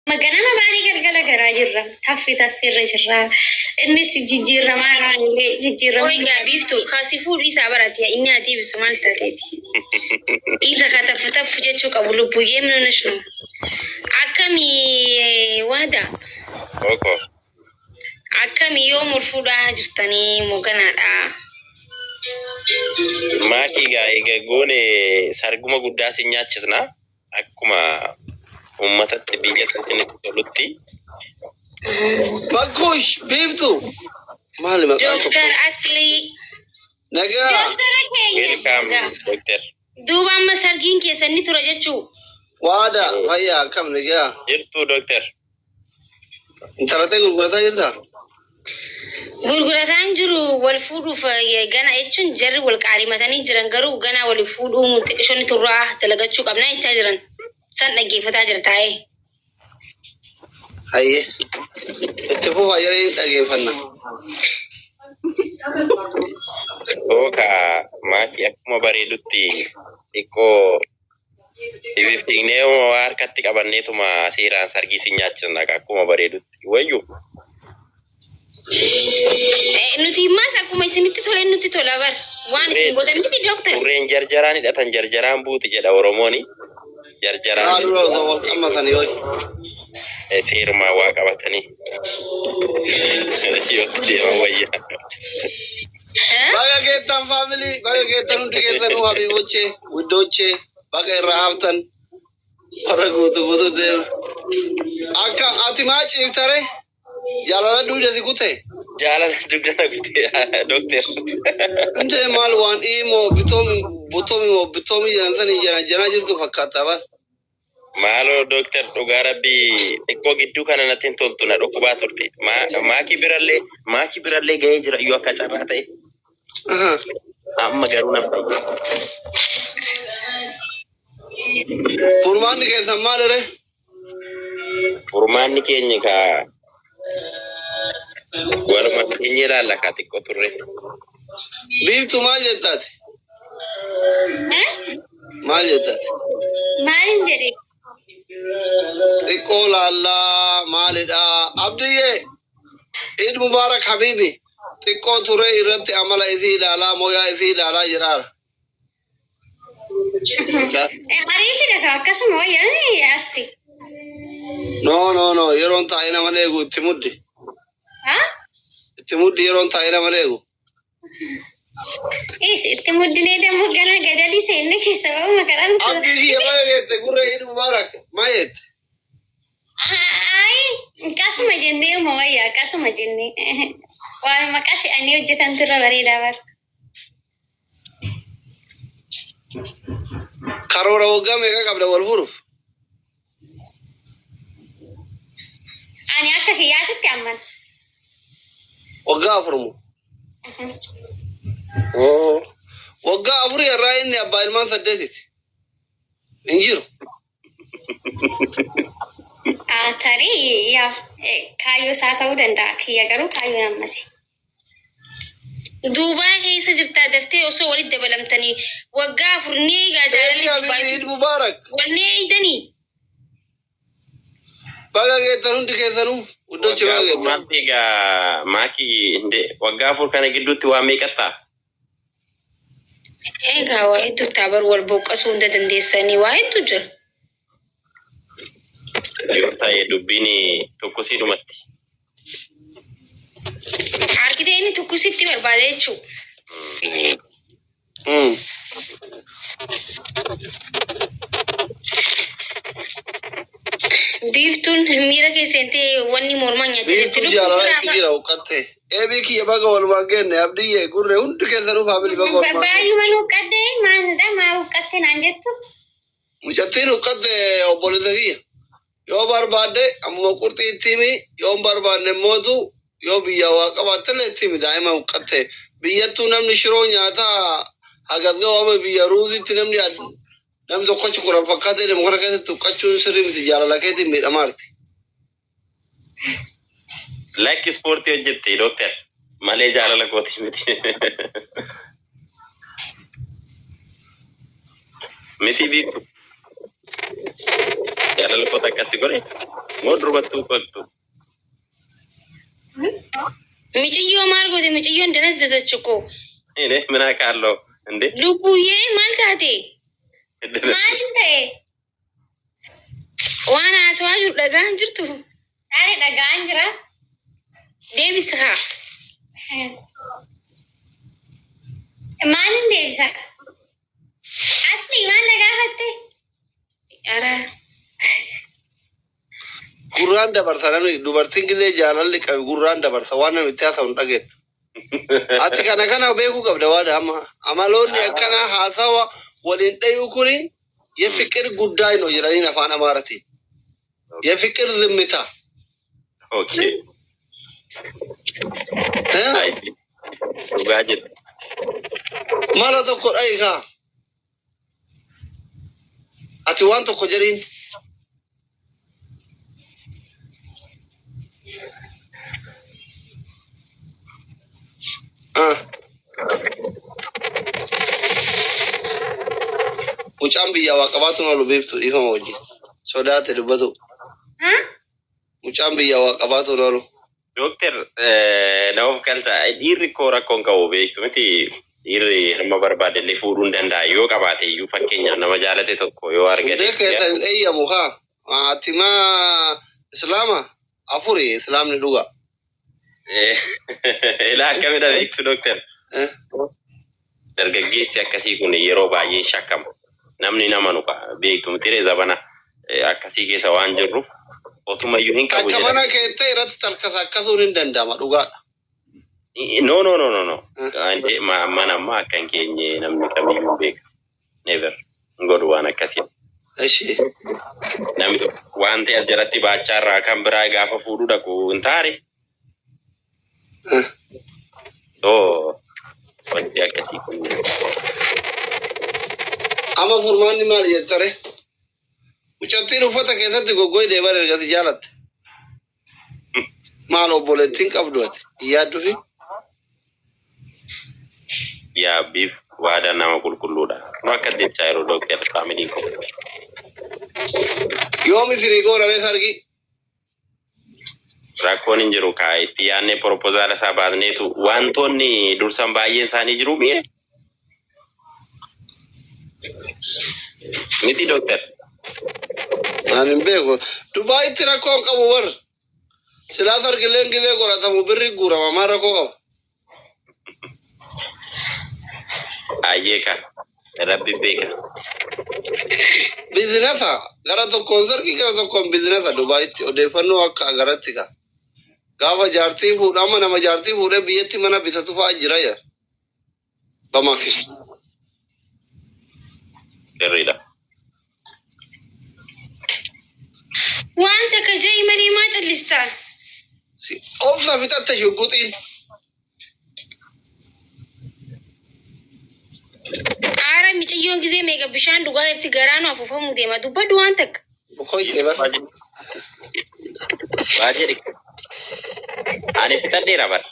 magana mabani galgala gara jirra taffi irra jirra innis jijjiirra maaraanillee jijjiirra way gaabiftu khasifu isa barati inni ati bismal tateeti isa kataffu jechuu qabu lubbu yeemnonesh no akami wada oko akami yoo murfuudha jirtani moganaadha maaki ga eeggoone sarguma guddaa si nyaachisna akkuma ummatatti biyyatti ni tolutti bagush biftu maal maqaan Dr. Asli nagaa doctor duuba amma sargiin keessanni tura jechuu waada fayyaa kam nagaa jirtu doctor intalatee gurgurataa jirta gurgurataan jiru wal fuudhuuf gana jechuun jarri wal qaalimatanii jiran garuu gana wal fuudhuu xiqqishonni turraa dalagachuu qabnaa jechaa jiran san dhaggeeffataa jira taa'ee. hayyee itti fufaa yeroo dhaggeeffanna. Oka maaki akkuma bareedutti xiqqoo ibiftiinee harkatti qabanneetuma seeraan sargii si nyaachisna akkuma bareedutti wayyu. Nuti mas akkuma isinitti tole nuti tola bar waan isin gootan miti doctor. Ureen jarjaraan hidhatan jarjaraan buuti jedha Oromooni. Jarjaraan. Haaluma osoo wal qammasanii hoji. Seerumaa waa qabatanii. Yootti deema wayyaa. Baga geettan faamilii baga geettan hundi keessanuu habiibochee guddoochee baga irraa haftan warra guutuu deema. Akka ati maa ciiftare jaalala duudhati kutee. Jaalala dugdana kutee doctor. Hundee maal waan dhiimoo bitoomi jedhantanii janaa jirtu fakkaata bara. Maaloo doctor dhugaa rabbii xiqqoo gidduu kana natti hin toltu na dhukkubaa turte. Maaki birallee gahee jira iyyuu akka carraa ta'e. Amma garuu na fayya. Furmaanni keessan maal ere? Furmaanni keenya kaa waluma keenya ilaalla kaa xiqqoo turre. Biiftu maal jettaati? Maal jettaati? Maalin jedhe? Xiqqoo laallaa maalidhaa? Abdiyyee Eid Mubarak habiibi xiqqoo ture irratti amala isii ilaalaa moyaa isii ilaalaa jiraara. Ariifidha akkasuma wayyaani asti. No yeroon taa'ee nama eegu itti muddi. Itti muddi yeroon taa'ee nama eegu. Itti muddinee dammo gana gadali seenne keessa bahu makaran. Abdii kiyya baay'ee geette gurra Eid Mubarak maa jette? Akkasuma jennee uma wayyaa akkasuma jennee waan maqaa fe'anii hojjetantu irra bareedaa bara. Karoora waggaa meeqa qabda wal furuuf? Ani akka kiyyaatitti amman. Waggaa afurmu. Waggaa afurii irraa inni abbaa ilmaan saddeetiti. Hin jiru. Tarii yaa kaayyoo isaa ta'uu danda'a. Kiyya garuu kaayyoon ammasi. Duubaa keessa jirtaa daftee osoo walitti dabalamtanii waggaa afur ni eegaa jaalalli Eid Mubarak. walni eegdanii. Baga geettan hundi keessanuu guddochi baga geettan. Maalti egaa maaki waggaa afur kana gidduutti waa meeqattaa? Egaa waa hedduu taabar wal boqqasuu hunda dandeessanii waa hedduu jira. Yoo ta'e dubbiin tokkosii dhumatti. Harkitee inni tokkositti barbaada jechuudha. Biiftuun miira keessatti wanni mormaa nyaachaa jirti. Biiftuu jaalala itti jira uqqattee. Eebii kiyya baga walumaa genne abdiyyee gurre hundi keessanuu faamilii baga walumaa genne. Baay'umaan uqqattee maalidha maa uqqattee naan jettu? Mucattiin uqqatte obboleessa kiyya. Yoo barbaadde amma qurxii itti himi yoo hin barbaanne mootu yoo biyya waa qabaattele itti himi daa'ima uqqatte. Biyyattuu namni shiroo nyaataa hagasgoo wama biyya ruuzitti namni tokkochi kuran fakkaatee demokora keessatti uqqachuun sirrii miti jaalala keetiin miidhamaarti. Like ispoortii hojjette doctor malee jaalala kooti miti. Miti biiftu. Jaalala kota akkasi godhe moo durbattuu kottu. Michiyyoo maal goote michiyyoon danazzazachi ko. Ine mina kaalloo inde. Lubbuyyee maal taate? Maal ta'e? Waan haasawaa jiru dhagaan jirtu. Ani dhagaan jira. Deebisa haa. Maalin deebisa? Asli waan dhagaafatte? Ara. Gurraan dabarsa namni dubartiin gilee jaalalli qabi gurraan dabarsa waan namitti haasa'u dhageettu. Ati kana beekuu qabda waada amma amaloonni akkana haasawa waliin dhayuu kuni የፍቅር ጉዳይ ነው ይላል አፋን አማራቲ የፍቅር ዝምታ ኦኬ አይ ዱጋጀት ማለት እኮ አይጋ አቲ ዋንቶ እኮ ጀሪን Mucaan biyya waaqabaatu malu beeftu ifama wajji sodaate dubbatu. Mucaan biyya waaqabaatu malu. Dokter naaf kalta dhiirri koo rakkoon qabu beektu miti dhiirri nama barbaadillee fuudhuu hin danda'a yoo qabaate iyyuu fakkeenyaaf nama jaalate tokko yoo argate. Keessan eeyyamu haa ati maa islaama afuri islaamni dhuga. Ilaa akkamidha beektu dokter. Dargaggeessi akkasii kun yeroo baay'ee shakkama. Namni nama nuka beektu miti zabana akkasii keessa waan jirruuf otumayyuu hin qabu. Akka mana keettee irratti tarkasa akkasuun hin danda'ama dhugaadha. No. Mana amma akka hin keenye namni kamiyyuu beeka. Never godhu waan akkasii. Eshi. Namni waan ta'e jalatti baachaarraa kan biraa gaafa fuudhu dhaqu hin taare. So wanti akkasii kun. Ama furmaanni maal jettare? Mucattiin uffata keessatti goggooyi deeban ergati jaalatte. Maal obboleettiin qabdu ati yaaddu fi? Yaa biif waada nama qulqulluudha. Nu akka jechaa yeroo dokter faamiliin qabu. Yoom isinii goonanis argi? Rakkoon hin jiru kaa itti yaadnee propozaala isaa baasneetu wantoonni dursan baay'een isaanii jiru miire. Miti dokter. Ani hin beeku. Dubaayitti rakkoon qabu warra. Silaas argileen gizee qoratamu birri guurama maa rakkoo qaba. Ayyee kan rabbi beeka. Bizinesa gara tokkoon sarki gara tokkoon bizinesa Dubaayitti odeeffannoo akka agaratti ka. Gaafa jaartii fuudhama nama jaartii fuudhee biyyatti mana bitatu fa'aa jira yaa. Bamakis. Sirriidha. Wanta ka ja'i malee maa callistaa? Obsa fixatte shugguxiin. Aara miciyyoon gizee meeqa bishaan dhugaa irti garaanu afuufamuu deema dubbadhu waan takka. Bokkoo itti bara. Baay'ee dhikka. Ani fixadheera bara.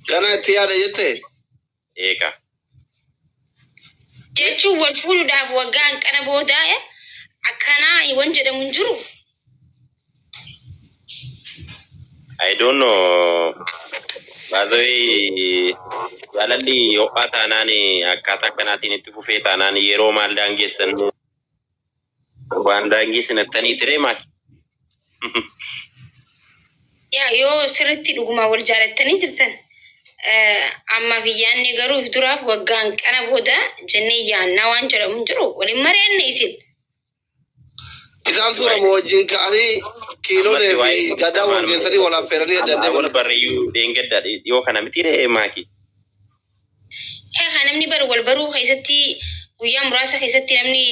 Kana itti yaada jettee? Eeka. Jechuun wal fuudhuudhaaf waggaa hanqana boodaa akkanaa waan jedhamu hin jiru. I don't know. Baazawee jaalalli ho'aa taanaan akkaataa kanaatiin itti fufee taanaan yeroo maal daangeessan waan daangeessinattanii tiree maali? Yaa yoo sirriitti dhugumaa wal jaalattanii jirtan amma biyyaanni garuu if duraaf waggaa hanqana booda jennee yaannaa waan jedhamu hin jiru waliin mari'anne isin. Isaan suuraa wajjin ka'anii kiiloolee fi gadaa wal geessanii wal affeeranii danda'e. Wal barreeyyuu dheengadda yoo kana miti ree maaki. Namni bar wal baruu keessatti guyyaa muraasa keessatti namni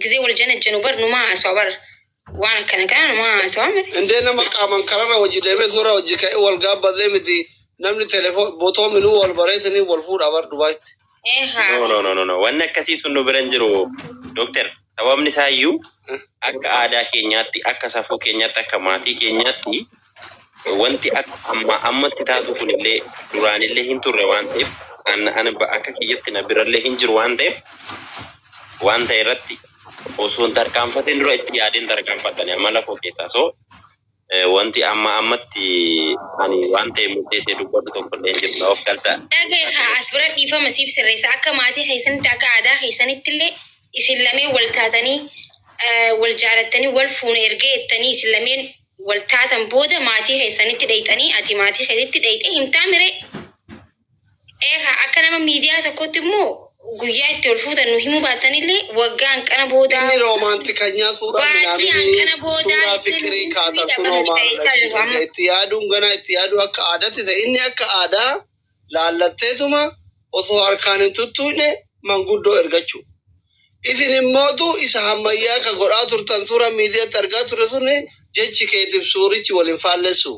gizee wal janajjanu bar numaa haasawaa bar waan akkana kana numaa haasawaa mire. Indee nama qaaman kararra hojii deemee suuraa hojii ka'ee wal gaabbatee miti namni telefoon botoo minuu wal bareetanii wal fuudhaa bar Dubaayitti. No. Wanni akkasii sun nu bira hin jiru dokter. Sababni isaa iyyuu akka aadaa keenyaatti akka safuu keenyaatti akka maatii keenyaatti wanti akka ammatti taatu kunillee duraanillee hin turre waan ta'eef ani akka kiyyatti na birallee hin jiru waan ta'eef wanta irratti osoo tarkaanfatiin dura itti yaadin tarkaanfatanii amala koo keessaa so wanti ammatti ani wanta murteessee dubbatu tokko illee jiru of galcha. Dhagaa asbira dhiifama siif sirreessa akka maatii keessanitti akka aadaa keessanitti illee isin lameen wal taatanii wal jaalattanii wal fuune ergee jettanii isin lameen wal taatan booda maatii keessanitti dheeyxanii ati maatii keessatti dheeyxee himtaa miree. Akka nama miidiyaa tokkotti immoo guyyaa itti ol fuutan nu himuu baatanillee waggaa hanqana boodaa. Inni roomaantikanyaa suuraa suuraa fikirii kaata kunoo itti yaaduun gana itti yaaduu akka aadaatti ta'e inni akka aadaa laallatteetuma osoo harkaan hin tuttuune manguddoo ergachuu. Isin immootu isa hammayyaa ka godhaa turtan suuraa miidiyaatti argaa ture sun jechi keetiif suurichi waliin faallessu.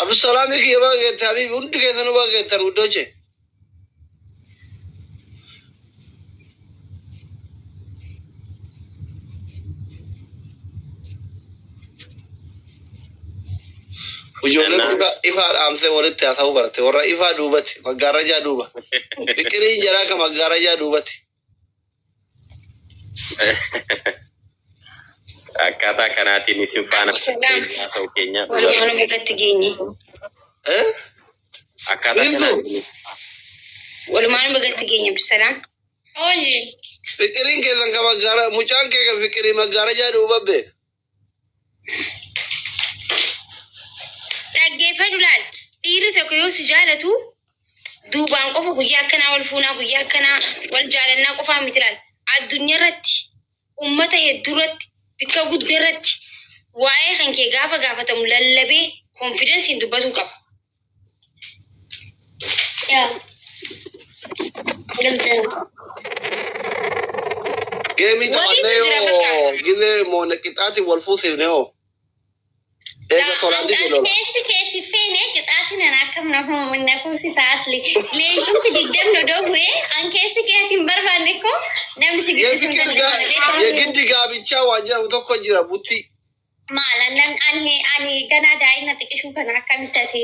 Abdusalaam ki yaba geete habibi hundi keessanuu bageettan guddoche. Ijoolleen ifaa dhaamsee walitti haa ta'uu barte warra ifaa duubatti maggaarajaa duuba. Fiqiriin jaraa ka maggaarajaa duubatti. Akkaataa kanaatiin isin faana haasa'u keenya. Walumaan bagatti geenye. Akkaataa kanaatiin. Walumaan bagatti geenye Abdusalaam. Oye. Fiqiriin keessan ka maggaara mucaan kee ka fiqirii maggaarajaa duuba bee. Dhaggeeffadhu laal dhiirri tokko yoo si jaalatu duubaan qofa guyyaa akkanaa wal fuunaa guyyaa akkanaa wal jaalannaa qofaa miti laal addunyaa irratti uummata hedduu irratti bikka guddee irratti waa'ee kan kee gaafa gaafatamu lallabee konfidensiin dubbatuu qaba. Geemii taphannee yoo gilee moona qixaatiin wal fuusifne hoo. Keessi feene qixaatiin an akkam nafuusi saasli leencumti digdam dodoo bu'ee an keessi keetiin barbaanne ko namni si Yegiddi gaabichaa waan jedhamu tokko jira butti. Maalan ani ganaa daa'ima xiqqishuu kana akkamitti ati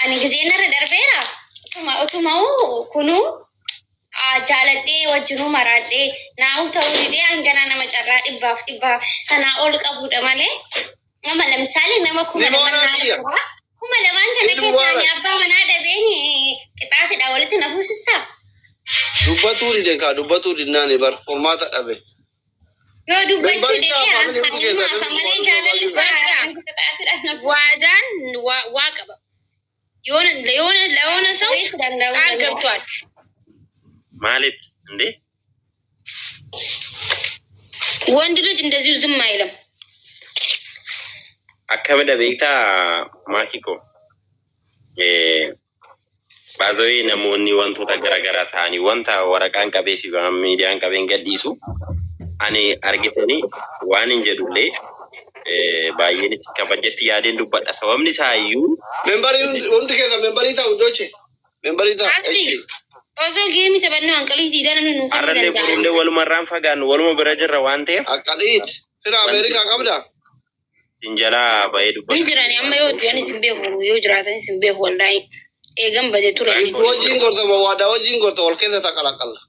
ani gizeenarra darbeera utuma'uu kunuu jaaladhee wajjinuu maraadhee naa'u ta'uu didee hanganaa nama carraa dhibbaaf sanaa ol qabudha malee. Nama lamsaale nama kuma lamaan kana keessaa abbaa manaa dhabeen qixaatidha walitti na fuusistaa. Dubbatuu dide kaa dubbatuu dinnaan bar formaata dhabe. Yoo dubbachuu dide hamma malee jaalalli isaa waadaan waa qaba. Yoona ሰው ቃል ገብቷል. ማለት እንዴ ወንድ ልጅ እንደዚሁ ዝም አይልም። Akkamida beektaa maakiko baazawee namoonni wantoota garaagaraa ta'anii wanta waraqaan qabee fi miidiyaan qabeen gadhiisu ani argitanii waan hin jedhullee baay'een itti kabajetti yaadeen dubbadha sababni isaa iyyuu membarii hundi keessa membarii ta'u doche membarii ta'u osoo geemii taphannoo hanqalii diidaan nu nuuf arrallee boollee walumarraan fagaannu waluma bira jirra waan ta'eef hanqaliit fira Ameerikaa qabda. Injala baay'ee dubbatu. Injirani amma yoo du'anis hin beeku yoo jiraatanis hin beeku wallahi eegam badee ture. Wajjin gorta waadaa wajjin gorta wal keessa taqalaqalla.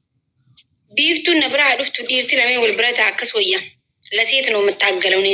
Biiftuun na biraa dhuftu dhiirti lamee wal bira ta'a akkas wayya. Laseet noo mattaaggalawne